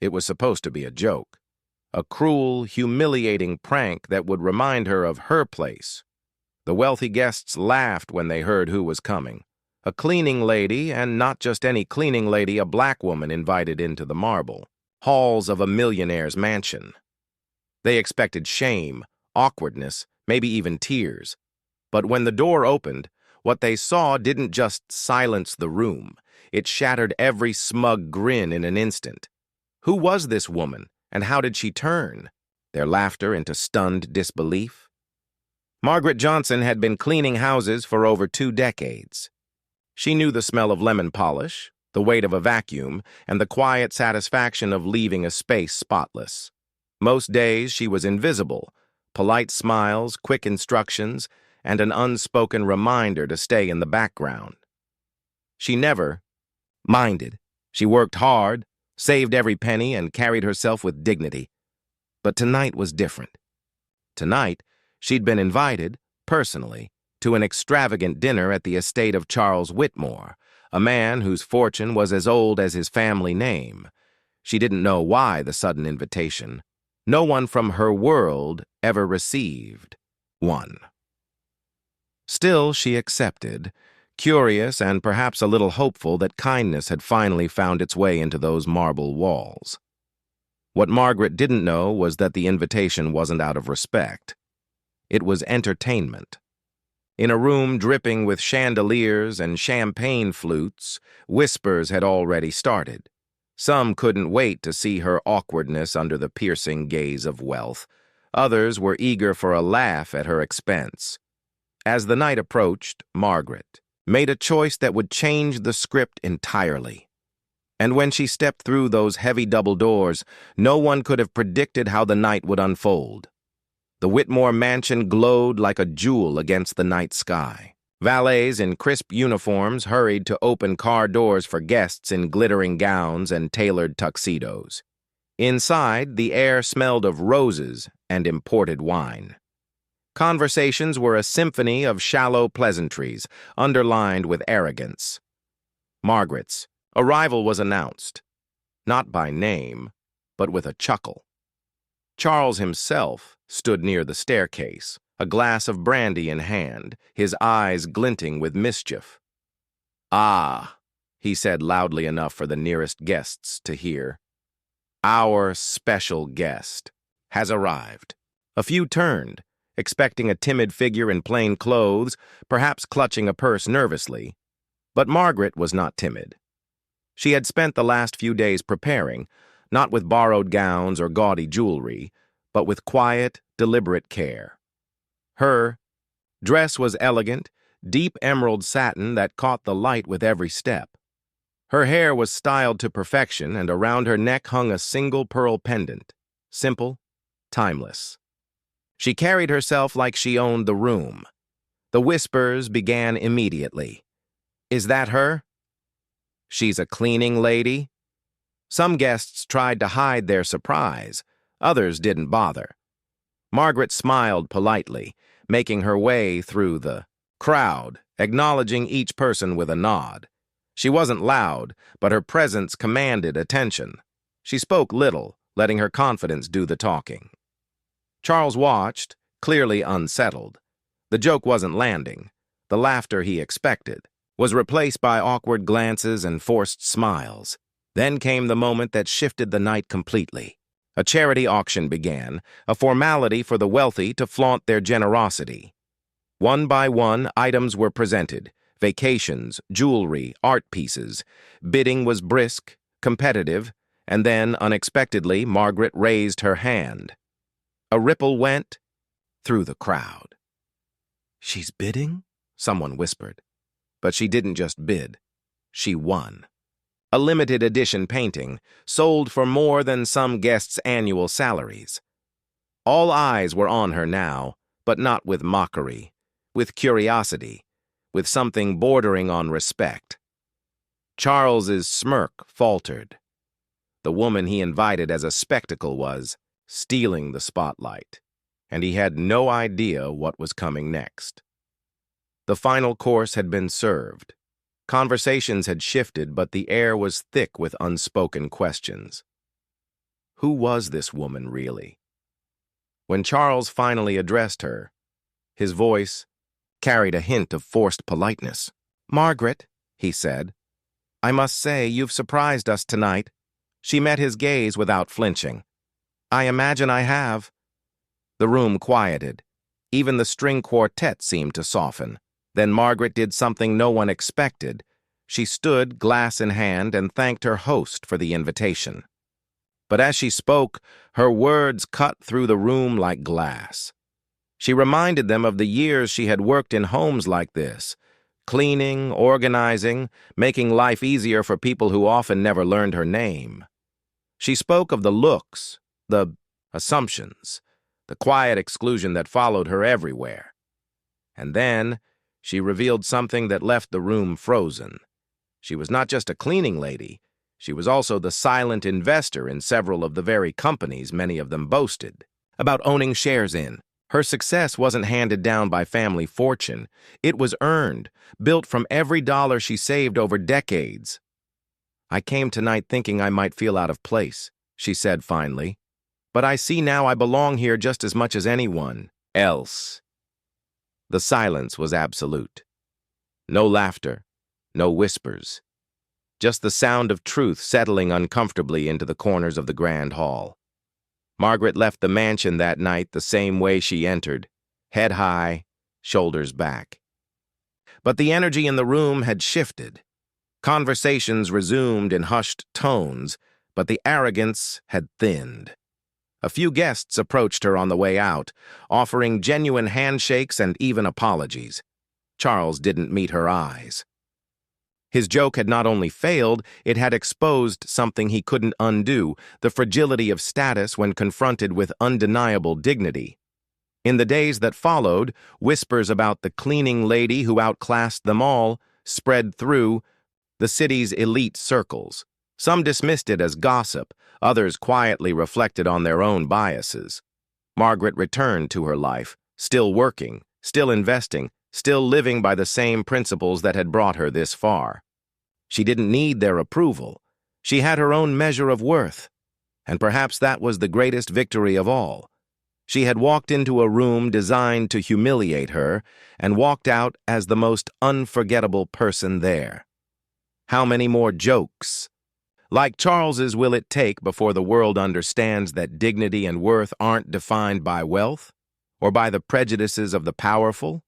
It was supposed to be a joke, a cruel, humiliating prank that would remind her of her place. The wealthy guests laughed when they heard who was coming. A cleaning lady, and not just any cleaning lady, a black woman invited into the marble halls of a millionaire's mansion. They expected shame, awkwardness, maybe even tears. But when the door opened, what they saw didn't just silence the room. It shattered every smug grin in an instant. Who was this woman, and how did she turn their laughter into stunned disbelief? Margaret Johnson had been cleaning houses for over 2 decades. She knew the smell of lemon polish, the weight of a vacuum, and the quiet satisfaction of leaving a space spotless. Most days she was invisible, polite smiles, quick instructions, and an unspoken reminder to stay in the background. She never minded. She worked hard, saved every penny, and carried herself with dignity. But tonight was different. Tonight, she'd been invited, personally, to an extravagant dinner at the estate of Charles Whitmore, a man whose fortune was as old as his family name. She didn't know why the sudden invitation. No one from her world ever received one. Still, she accepted, curious and perhaps a little hopeful that kindness had finally found its way into those marble walls. What Margaret didn't know was that the invitation wasn't out of respect. It was entertainment. In a room dripping with chandeliers and champagne flutes, whispers had already started. Some couldn't wait to see her awkwardness under the piercing gaze of wealth. Others were eager for a laugh at her expense. As the night approached, Margaret made a choice that would change the script entirely. And when she stepped through those heavy double doors, no one could have predicted how the night would unfold. The Whitmore mansion glowed like a jewel against the night sky. Valets in crisp uniforms hurried to open car doors for guests in glittering gowns and tailored tuxedos. Inside, the air smelled of roses and imported wine. Conversations were a symphony of shallow pleasantries, underlined with arrogance. Margaret's arrival was announced, not by name, but with a chuckle. Charles himself stood near the staircase, a glass of brandy in hand, his eyes glinting with mischief. "Ah," he said loudly enough for the nearest guests to hear. "Our special guest has arrived." A few turned, expecting a timid figure in plain clothes, perhaps clutching a purse nervously. But Margaret was not timid. She had spent the last few days preparing, not with borrowed gowns or gaudy jewelry, but with quiet, deliberate care. Her dress was elegant, deep emerald satin that caught the light with every step. Her hair was styled to perfection, and around her neck hung a single pearl pendant, simple, timeless. She carried herself like she owned the room. The whispers began immediately. "Is that her?" "She's a cleaning lady?" Some guests tried to hide their surprise. Others didn't bother. Margaret smiled politely, making her way through the crowd, acknowledging each person with a nod. She wasn't loud, but her presence commanded attention. She spoke little, letting her confidence do the talking. Charles watched, clearly unsettled. The joke wasn't landing. The laughter he expected was replaced by awkward glances and forced smiles. Then came the moment that shifted the night completely. A charity auction began, a formality for the wealthy to flaunt their generosity. One by one, items were presented: vacations, jewelry, art pieces. Bidding was brisk, competitive, and then, unexpectedly, Margaret raised her hand. A ripple went through the crowd. "She's bidding?" someone whispered. But she didn't just bid. She won. A limited edition painting, sold for more than some guests' annual salaries. All eyes were on her now, but not with mockery, with curiosity, with something bordering on respect. Charles's smirk faltered. The woman he invited as a spectacle was stealing the spotlight, and he had no idea what was coming next. The final course had been served. Conversations had shifted, but the air was thick with unspoken questions. Who was this woman, really? When Charles finally addressed her, his voice carried a hint of forced politeness. "Margaret," he said, "I must say you've surprised us tonight." She met his gaze without flinching. "I imagine I have." The room quieted. Even the string quartet seemed to soften. Then Margaret did something no one expected. She stood, glass in hand, and thanked her host for the invitation. But as she spoke, her words cut through the room like glass. She reminded them of the years she had worked in homes like this, cleaning, organizing, making life easier for people who often never learned her name. She spoke of the looks, the assumptions, the quiet exclusion that followed her everywhere. And then she revealed something that left the room frozen. She was not just a cleaning lady. She was also the silent investor in several of the very companies many of them boasted about owning shares in. Her success wasn't handed down by family fortune. It was earned, built from every dollar she saved over decades. "I came tonight thinking I might feel out of place," she said finally. "But I see now I belong here just as much as anyone else." The silence was absolute. No laughter, no whispers. Just the sound of truth settling uncomfortably into the corners of the grand hall. Margaret left the mansion that night the same way she entered, head high, shoulders back. But the energy in the room had shifted. Conversations resumed in hushed tones, but the arrogance had thinned. A few guests approached her on the way out, offering genuine handshakes and even apologies. Charles didn't meet her eyes. His joke had not only failed, it had exposed something he couldn't undo, the fragility of status when confronted with undeniable dignity. In the days that followed, whispers about the cleaning lady who outclassed them all spread through the city's elite circles. Some dismissed it as gossip, others quietly reflected on their own biases. Margaret returned to her life, still working, still investing, still living by the same principles that had brought her this far. She didn't need their approval. She had her own measure of worth. And perhaps that was the greatest victory of all. She had walked into a room designed to humiliate her and walked out as the most unforgettable person there. How many more jokes like Charles's will it take before the world understands that dignity and worth aren't defined by wealth or by the prejudices of the powerful?